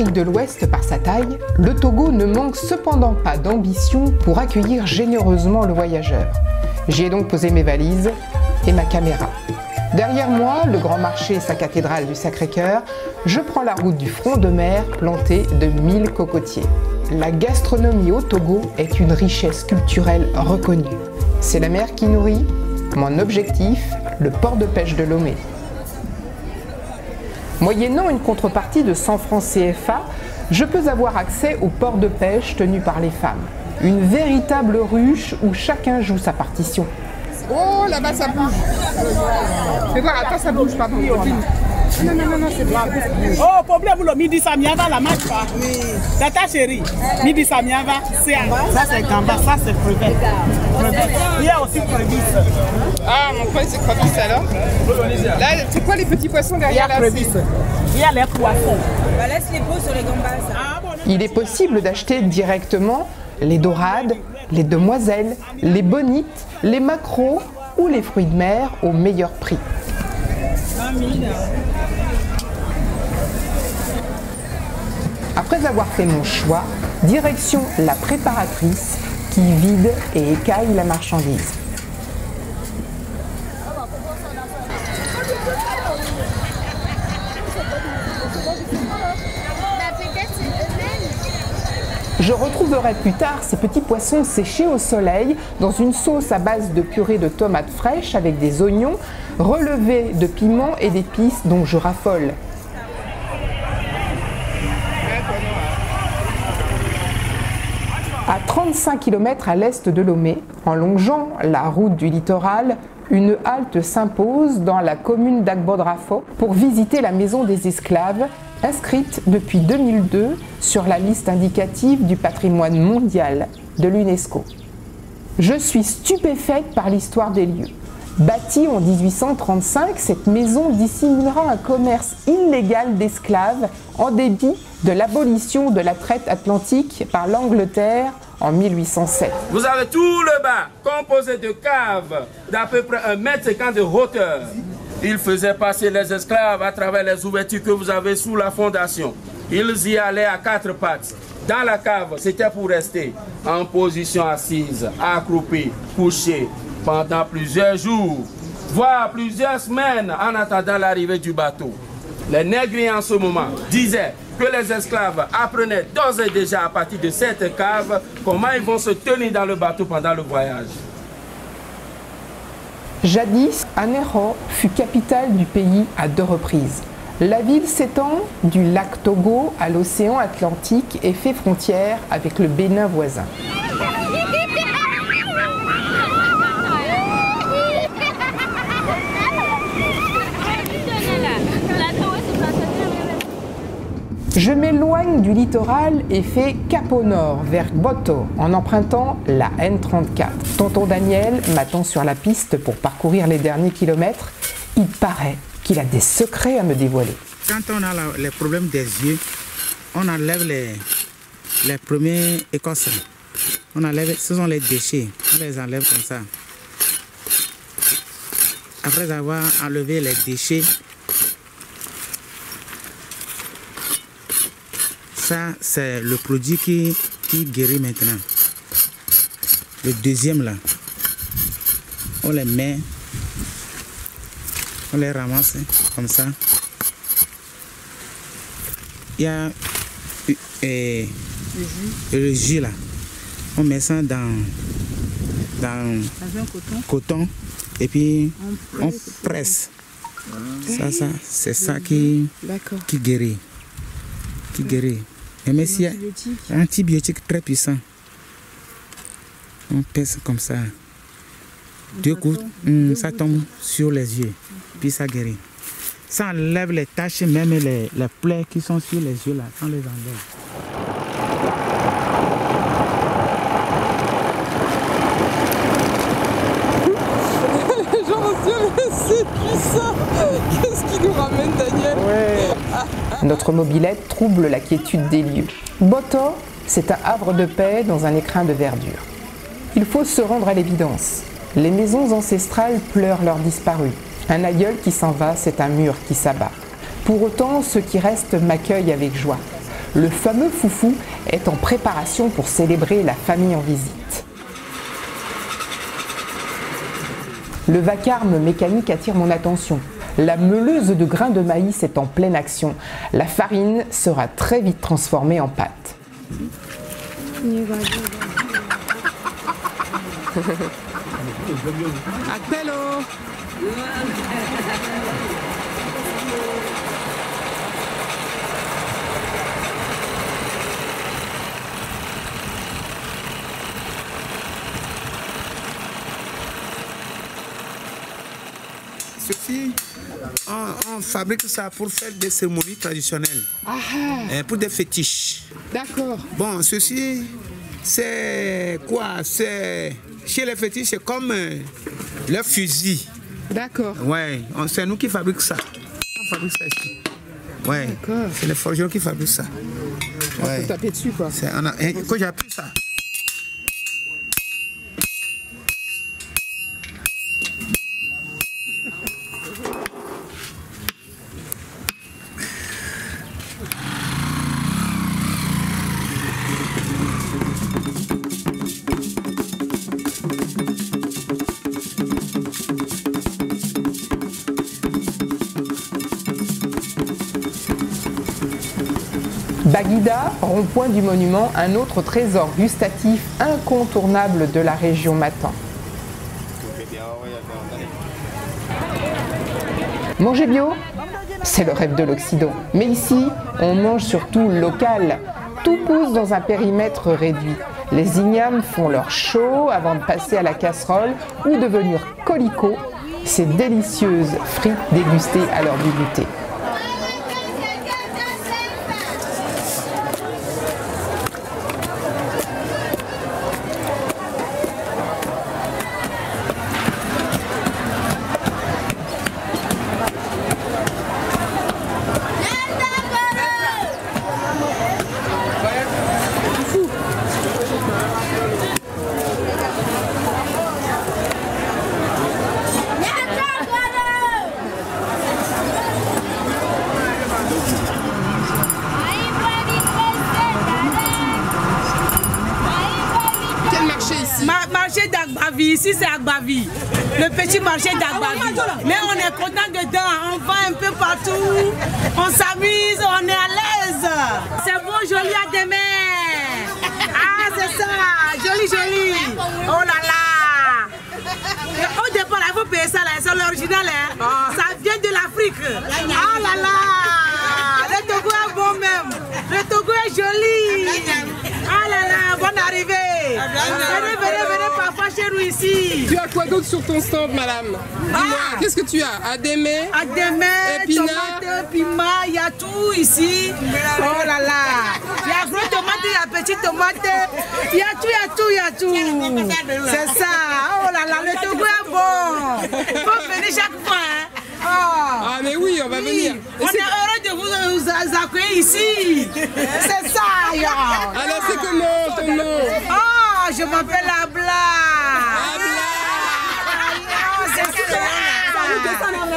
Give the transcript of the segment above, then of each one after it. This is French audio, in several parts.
L'Afrique de l'Ouest, par sa taille, le Togo ne manque cependant pas d'ambition pour accueillir généreusement le voyageur. J'y ai donc posé mes valises et ma caméra. Derrière moi, le grand marché et sa cathédrale du Sacré-Cœur, je prends la route du front de mer planté de 1000 cocotiers. La gastronomie au Togo est une richesse culturelle reconnue. C'est la mer qui nourrit. Mon objectif, le port de pêche de Lomé. Moyennant une contrepartie de 100 francs CFA, je peux avoir accès au port de pêche tenu par les femmes. Une véritable ruche où chacun joue sa partition. Oh, là-bas, ça bouge. Fais voir, attends, ça bouge, pardon. Non, c'est bon. Oh, problème, le midi, ça m'y va, la marche pas. Oui. Tata chérie, midi, ça m'y va. Ça, c'est gamba, ça, c'est crevette. Il y a aussi crevisse. Ah, mon coin, c'est crevisse alors. Là, c'est quoi les petits poissons derrière là? Il y a les poissons. Bah, laisse les peaux sur les gambas. Il est possible d'acheter directement les dorades, les demoiselles, les bonites, les maquereaux ou les fruits de mer au meilleur prix. Après avoir fait mon choix, direction la préparatrice qui vide et écaille la marchandise. Je retrouverai plus tard ces petits poissons séchés au soleil dans une sauce à base de purée de tomates fraîches avec des oignons, relevés de piments et d'épices dont je raffole. À 35 km à l'est de Lomé, en longeant la route du littoral, une halte s'impose dans la commune d'Agbodrafo pour visiter la maison des esclaves, inscrite depuis 2002 sur la liste indicative du patrimoine mondial de l'UNESCO. Je suis stupéfaite par l'histoire des lieux. Bâtie en 1835, cette maison dissimulera un commerce illégal d'esclaves en dépit de l'abolition de la traite atlantique par l'Angleterre en 1807. Vous avez tout le bas composé de caves d'à peu près 1,50 m de hauteur. Ils faisaient passer les esclaves à travers les ouvertures que vous avez sous la fondation. Ils y allaient à 4 pattes. Dans la cave, c'était pour rester en position assise, accroupie, couchée, pendant plusieurs jours, voire plusieurs semaines en attendant l'arrivée du bateau. Les négriers en ce moment disaient que les esclaves apprenaient d'ores et déjà à partir de cette cave comment ils vont se tenir dans le bateau pendant le voyage. Jadis, Anéro fut capitale du pays à 2 reprises. La ville s'étend du lac Togo à l'océan Atlantique et fait frontière avec le Bénin voisin. Je m'éloigne du littoral et fais cap au nord, vers Boto, en empruntant la N34. Tonton Daniel m'attend sur la piste pour parcourir les derniers kilomètres. Il paraît qu'il a des secrets à me dévoiler. Quand on a les problèmes des yeux, on enlève les premiers écorces. On enlève, ce sont les déchets, on les enlève comme ça. Après avoir enlevé les déchets, ça c'est le produit qui guérit maintenant. Le deuxième là, on les met, on les ramasse comme ça. Il y a le jus là, on met ça dans un coton et puis on presse. Ça c'est ça qui guérit. Qui guérit. Et mais s'il y a un antibiotique très puissant, on pèse comme ça. 2 coups, ça tombe sur les yeux, puis ça guérit. Ça enlève les taches, même les plaies qui sont sur les yeux là, on les enlève. C'est puissant. Qu'est-ce qui nous ramène, Daniel? Notre mobilette trouble la quiétude des lieux. Boto, c'est un havre de paix dans un écrin de verdure. Il faut se rendre à l'évidence. Les maisons ancestrales pleurent leurs disparus. Un aïeul qui s'en va, c'est un mur qui s'abat. Pour autant, ceux qui restent m'accueillent avec joie. Le fameux foufou est en préparation pour célébrer la famille en visite. Le vacarme mécanique attire mon attention. La meuleuse de grains de maïs est en pleine action. La farine sera très vite transformée en pâte. Ceci, on fabrique ça pour faire des cérémonies traditionnelles, pour des fétiches. D'accord. Bon, ceci, c'est quoi? C'est chez les fétiches, c'est comme le fusil. D'accord. Ouais, c'est nous qui fabriquons ça. On fabrique ça ici. Ouais, c'est les forgerons qui fabriquent ça. On peut taper dessus, quoi. Quand j'appuie ça. Baguida, rond-point du monument, un autre trésor gustatif incontournable de la région Matan. Manger bio, c'est le rêve de l'Occident. Mais ici, on mange surtout local. Tout pousse dans un périmètre réduit. Les ignames font leur show avant de passer à la casserole ou devenir colicot, ces délicieuses frites dégustées à l'heure du goûter. Marché d'Agbavi, ici c'est Agbavi, le petit marché d'Agbavi. Mais on est content dedans, on va un peu partout, on s'amuse, on est à l'aise. C'est bon, joli à demain. Ah, c'est ça, joli, joli. Oh là là. Au départ, il faut payer ça, c'est l'original. Ça vient de l'Afrique. Ah là là. Le Togo est bon même. Le Togo est joli. Ah là là, bonne arrivée. Venez parfois chez nous ici. Tu as quoi d'autre sur ton stand, madame? Dis-moi, qu'est-ce que tu as? Adémé, tomate, piment, il y a tout ici. Oh là là. Il y a gros tomate, il y a petite tomate. Il y a tout, il y a tout, il y a tout. C'est ça. Oh là là, le Togo est bon. Il faut venir chaque fois. Hein. Oh. Ah mais oui, on va venir. On est heureux de vous accueillir ici. C'est ça. Alors c'est comment ton nom? Oh, je m'appelle Abla.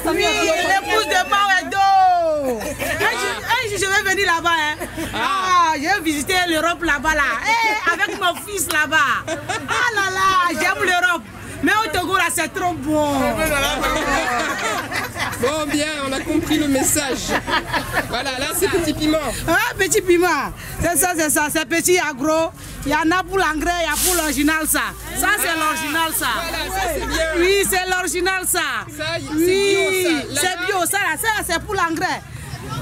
Oui, l'épouse de Mawedo. Je vais venir là-bas. Hein. Ah, je vais visiter l'Europe là-bas. Là. Avec mon fils là-bas. Ah là là, j'aime l'Europe. Mais au Togo là, c'est trop bon. Bon, bien, on a compris le message. Voilà, là c'est petit piment. Ah, petit piment. C'est ça, c'est ça. C'est petit agro. Il y en a pour l'engrais, il y a pour l'original ça. Ça, c'est l'original ça. Voilà, ça c'est bien. Oui, c'est l'original ça. Oui, c'est bio ça. Ça c'est pour l'engrais.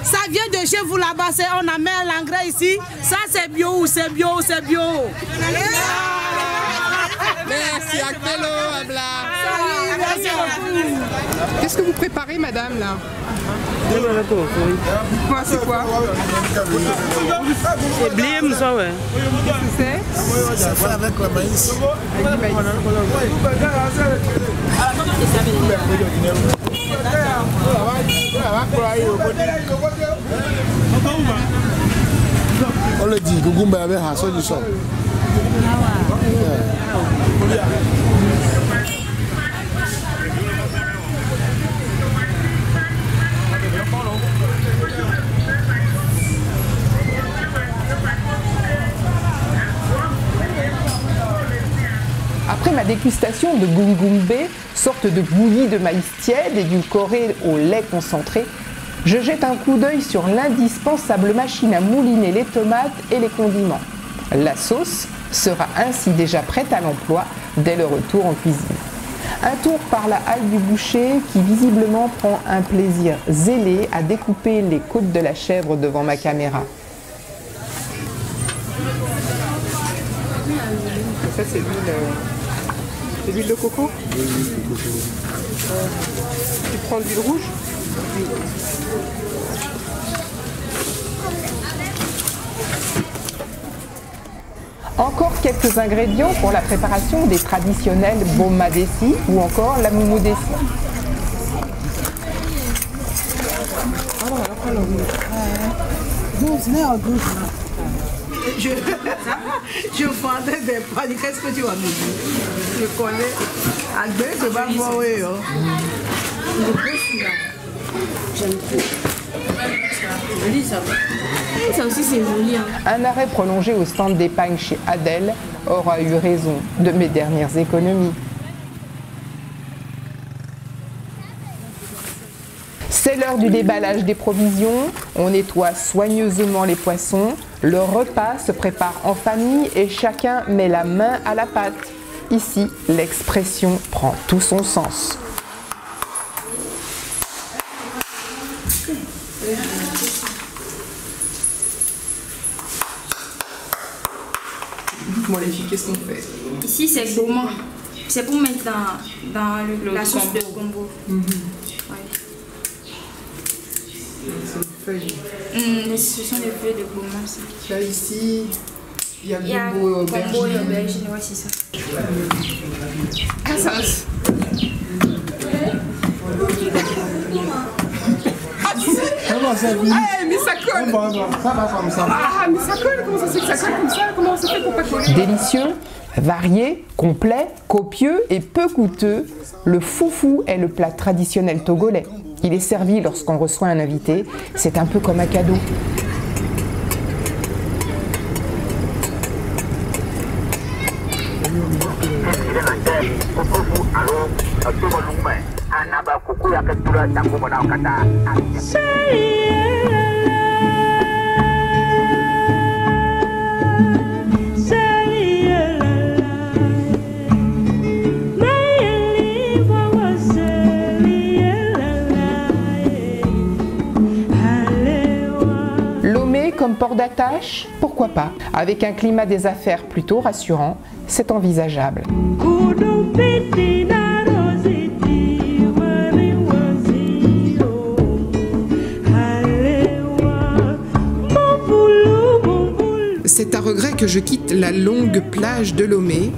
Ça vient de chez vous là-bas, on amène l'engrais ici. Ça c'est bio, c'est bio, c'est bio. Merci, Akbelo, Abla. Merci beaucoup. Qu'est-ce que vous préparez, madame, là? Dites-moi, c'est quoi? C'est blé, ça, ouais. C'est fait avec le maïs. avec du maïs. On le dit, Gugumba avait un son du son. dégustation de gungumbe, sorte de bouillie de maïs tiède édulcorée au lait concentré, je jette un coup d'œil sur l'indispensable machine à mouliner les tomates et les condiments. La sauce sera ainsi déjà prête à l'emploi dès le retour en cuisine. Un tour par la halle du boucher qui visiblement prend un plaisir zélé à découper les côtes de la chèvre devant ma caméra. Ça c'est l'huile de coco. Oui, l'huile de coco. Tu prends de l'huile rouge? Oui. Encore quelques ingrédients pour la préparation des traditionnels boma desi ou encore la moumou desi. Je vendais des paniers, qu'est-ce que tu vas me dire? Je connais. Agbé, c'est pas moi, oui. J'aime trop. Joli ça. Ça aussi c'est joli. Hein. Un arrêt prolongé au stand d'épargne chez Adèle aura eu raison de mes dernières économies. C'est l'heure du déballage des provisions, on nettoie soigneusement les poissons, le repas se prépare en famille et chacun met la main à la pâte. Ici, l'expression prend tout son sens. Dites-moi les filles, qu'est-ce qu'on fait? Ici c'est gourmand. C'est pour mettre dans la sauce de gombo. Ouais. C'est une feuille. Ce sont des feuilles de gourmand. Là ici, il y a gombo et aubergine, ouais c'est ça. Ah ça. Ah, mais ça colle! Ça va comme ça. Ah, mais ça colle! Comment ça se fait que ça colle comme ça? Comment ça fait pour pas coller? Délicieux, varié, complet, copieux et peu coûteux, le foufou est le plat traditionnel togolais. Il est servi lorsqu'on reçoit un invité, c'est un peu comme un cadeau. Lomé comme port d'attache, pourquoi pas? Avec un climat des affaires plutôt rassurant, c'est envisageable. C'est à regret que je quitte la longue plage de Lomé,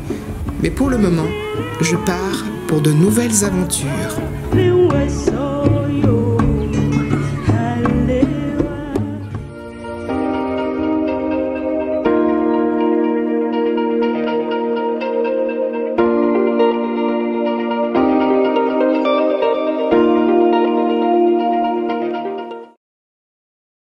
mais pour le moment, je pars pour de nouvelles aventures.